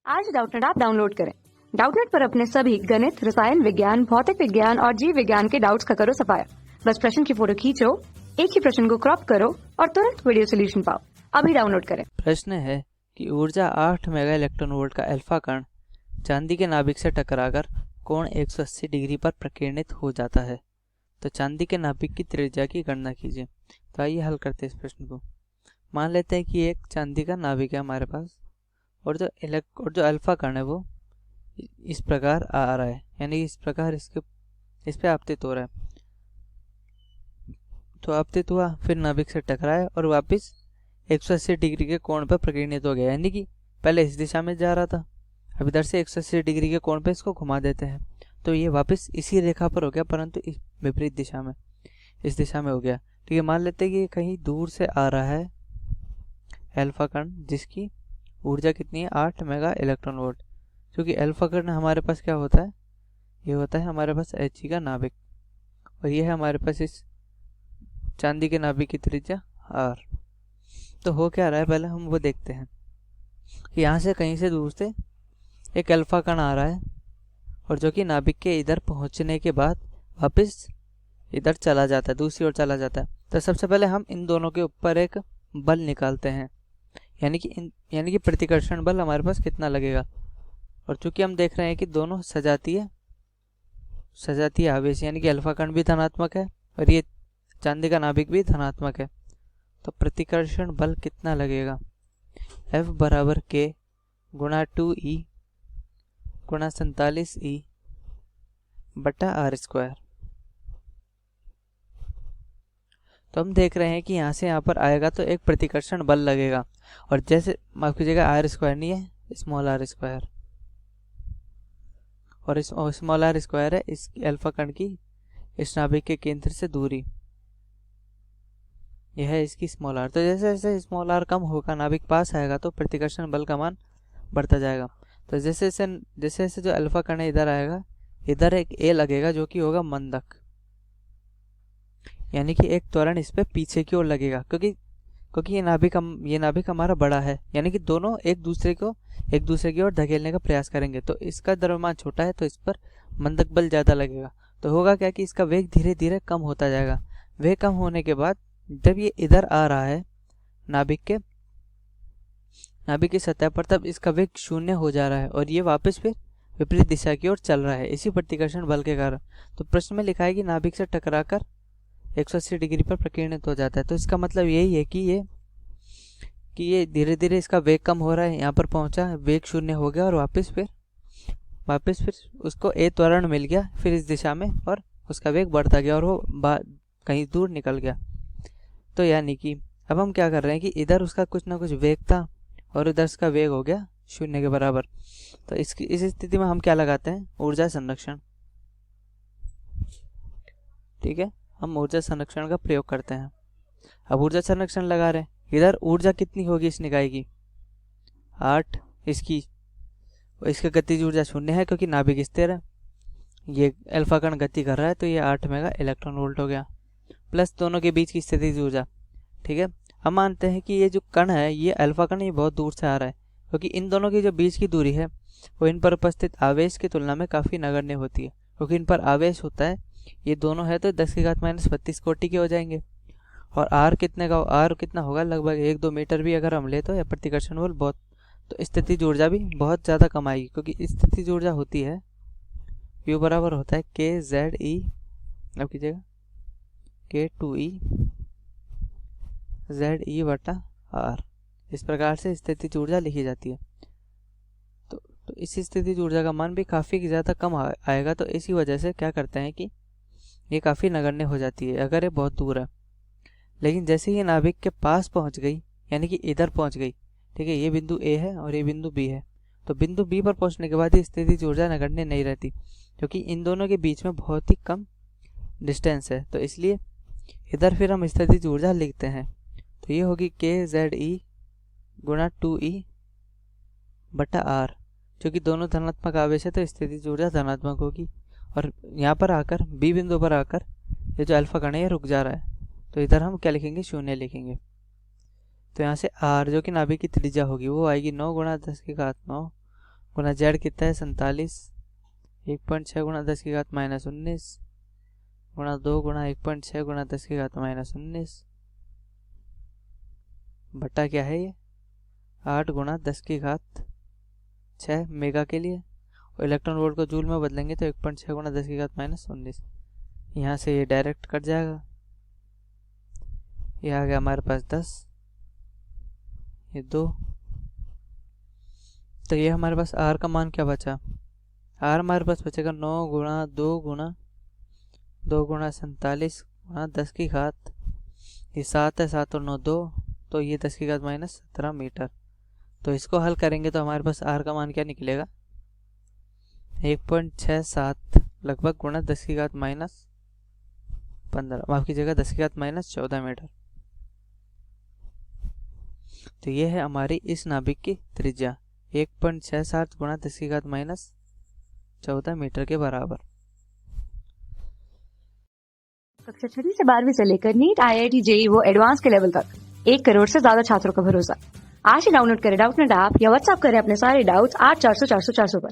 आज Doubtnut app download करें। Doubtnut पर अपने सभी गणित, रसायन विज्ञान, भौतिक विज्ञान और जीव विज्ञान के डाउट्स का करो सफाया। बस प्रश्न की फोटो खींचो, एक ही प्रश्न को क्रॉप करो और तुरंत वीडियो सोल्यूशन पाओ। अभी डाउनलोड करें। प्रश्न है कि ऊर्जा 8 मेगा इलेक्ट्रॉन वोल्ट का अल्फा कण चांदी के नाभिक से टकराकर कोण 180 डिग्री पर प्रकीर्णित हो जाता है। तो चांदी के नाभिक की त्रिज्या की गणना कीजिए। तो आइए हल करते हैं इस प्रश्न को। मान लेते हैं कि एक चांदी का नाभिक है हमारे पास और जो अल्फा कण है वो इस प्रकार आ रहा है, यानी इस प्रकार इस पे आपतित हो रहा है। तो आपतित हुआ, फिर नाभिक से टकराया और वापस 180 डिग्री के कोण पर प्रकीर्णित हो गया, यानी कि पहले इस दिशा में जा रहा था, अब इधर से 180 डिग्री के कोण पे इसको घुमा देते हैं तो ये वापस इसी रेखा पर हो गया, परंतु इस विपरीत दिशा में, इस दिशा में हो गया। ठीक है, मान लेते हैं कि कहीं दूर से आ रहा है अल्फा कण जिसकी ऊर्जा कितनी है 8 मेगा इलेक्ट्रॉन वोल्ट। क्योंकि अल्फा कण हमारे पास क्या होता है, ये होता है हमारे पास He का नाभिक और ये है हमारे पास इस चांदी के नाभिक की त्रिज्या r। तो हो क्या रहा है पहले हम वो देखते हैं। यहाँ से कहीं से दूर से एक अल्फा कण आ रहा है और जो कि नाभिक के इधर पहुँचने के बाद वापस इधर चला जाता है, दूसरी ओर चला जाता है। तो सबसे पहले हम इन दोनों के ऊपर एक बल निकालते हैं, यानी कि प्रतिकर्षण बल हमारे पास कितना लगेगा। और चूंकि हम देख रहे हैं कि दोनों सजातीय आवेश, यानी कि अल्फा कण भी धनात्मक है और ये चांदी का नाभिक भी धनात्मक है, तो प्रतिकर्षण बल कितना लगेगा, F बराबर K गुणा 2E गुणा 47E बटा आर स्क्वायर। तो हम देख रहे हैं कि यहाँ से यहाँ पर आएगा तो एक प्रतिकर्षण बल लगेगा, और जैसे माफ कीजिएगा आर स्क्वायर नहीं है, स्मॉल आर स्क्वायर, और स्मॉल आर स्क्वायर है इस अल्फा कण की इस नाभिक के केंद्र से दूरी, यह है इसकी स्मॉल आर। तो जैसे जैसे स्मॉल आर कम होगा, नाभिक पास आएगा तो प्रतिकर्षण बल का मान बढ़ता जाएगा। तो जैसे जैसे जो अल्फा कण है इधर आएगा, इधर एक ए लगेगा जो कि होगा मंदक, यानी कि एक त्वरण इस पे पीछे की ओर लगेगा, क्योंकि ये नाभिक हमारा बड़ा है, यानी कि दोनों एक दूसरे की ओर धकेलने का प्रयास करेंगे। तो इसका द्रव्यमान छोटा है तो इस पर मंदक बल ज़्यादा लगेगा। तो होगा क्या कि इसका वेग धीरे धीरे कम होता जाएगा। वेग कम होने के बाद जब ये इधर आ रहा है नाभिक की सतह पर, तब इसका वेग 0 हो जा रहा है और ये वापस फिर विपरीत दिशा की ओर चल रहा है, इसी प्रतिकर्षण बल के कारण। तो प्रश्न में लिखा है कि नाभिक से टकराकर 180 डिग्री पर प्रकीर्णित हो जाता है। तो इसका मतलब यही है कि ये धीरे धीरे इसका वेग कम हो रहा है, यहाँ पर पहुंचा, वेग 0 हो गया और वापस फिर उसको ए त्वरण मिल गया फिर इस दिशा में, और उसका वेग बढ़ता गया और वो कहीं दूर निकल गया। तो यानी कि अब हम क्या कर रहे हैं कि इधर उसका कुछ ना कुछ वेग था और उधर उसका वेग हो गया 0 के बराबर। तो इस स्थिति में हम क्या लगाते हैं, ऊर्जा संरक्षण। ठीक है, हम ऊर्जा संरक्षण का प्रयोग करते हैं। अब ऊर्जा संरक्षण लगा रहे हैं, इधर ऊर्जा कितनी होगी इस निकाय की 8, इसका गतिज ऊर्जा 0 है क्योंकि नाभिक स्थिर है, ये अल्फा कण गति कर रहा है तो ये 8 मेगा इलेक्ट्रॉन वोल्ट हो गया, प्लस दोनों के बीच की स्थितिज ऊर्जा। ठीक है, हम मानते हैं कि ये जो कण है, ये अल्फा कण, ये बहुत दूर से आ रहा है, क्योंकि इन दोनों की जो बीच की दूरी है वो इन पर उपस्थित आवेश की तुलना में काफ़ी नगण्य होती है, क्योंकि इन पर आवेश होता है, ये दोनों है तो 10⁻32 कोटि के हो जाएंगे। और आर कितना होगा, लगभग 1-2 मीटर भी अगर हम ले तो यह प्रतिकर्षण बल बहुत, तो स्थितिज ऊर्जा भी बहुत ज़्यादा कम आएगी, क्योंकि स्थितिज ऊर्जा होती है U बराबर होता है KZE, अब कीजिएगा K2E ZE बटा R। इस प्रकार से स्थितिज ऊर्जा लिखी जाती है। तो इस स्थितिज ऊर्जा का मान भी काफ़ी ज़्यादा कम आएगा। तो इसी वजह से क्या करते हैं कि ये काफ़ी नगण्य हो जाती है अगर ये बहुत दूर है। लेकिन जैसे ही ये नाभिक के पास पहुंच गई, यानी कि इधर पहुंच गई, ठीक है, ये बिंदु A है और ये बिंदु B है, तो बिंदु B पर पहुंचने के बाद ये स्थितिज ऊर्जा नगण्य नहीं रहती, क्योंकि इन दोनों के बीच में बहुत ही कम डिस्टेंस है। तो इसलिए इधर फिर हम स्थितिज ऊर्जा लिखते हैं, तो ये होगी KZE गुणा 2E बटा R। क्योंकि दोनों धनात्मक आवेश है तो स्थितिज ऊर्जा धनात्मक होगी, और यहाँ पर आकर B बिंदु पर आकर ये जो अल्फा कण है ये रुक जा रहा है, तो इधर हम क्या लिखेंगे, 0 लिखेंगे। तो यहाँ से R जो कि नाभिक की त्रिज्या होगी वो आएगी 9 × 10⁻9 गुना जेड कितना है 47, 1.6 गुना 10 की घात -19 गुना 2 गुना 1.6 गुना 10 की घात -19 बटा क्या है ये 8 गुना 10 की घात 6 मेगा के लिए, और इलेक्ट्रॉन वोल्ट को जूल में बदलेंगे तो 1.6 गुना 10 की घात -19। यहाँ से ये डायरेक्ट कट जाएगा, ये आ गया हमारे पास 10, ये 2, तो ये हमारे पास आर का मान क्या बचा, आर हमारे पास बचेगा 9 गुना 2 गुना 47 गुना 10 की घात, ये 7 है, 7 और 9 2, तो ये 10 की घात -17 मीटर। तो इसको हल करेंगे तो हमारे पास आर का मान क्या निकलेगा 1.67 लगभग गुना 10 की घात -15, माफ कीजिएगा 10 की घात -14 मीटर। तो ये है हमारी इस नाभिक की त्रिज्या 1.67 गुना 10 की घात -14 मीटर के बराबर। कक्षा 6वीं से 12वीं से लेकर नीट, IIT, JEE वो एडवांस के लेवल तक 1 करोड़ से ज्यादा छात्रों का भरोसा। आज ही डाउनलोड करें डाउटनेट ऐप या व्हाट्सएप करें अपने सारे डाउट्स 8400 400 400 पर।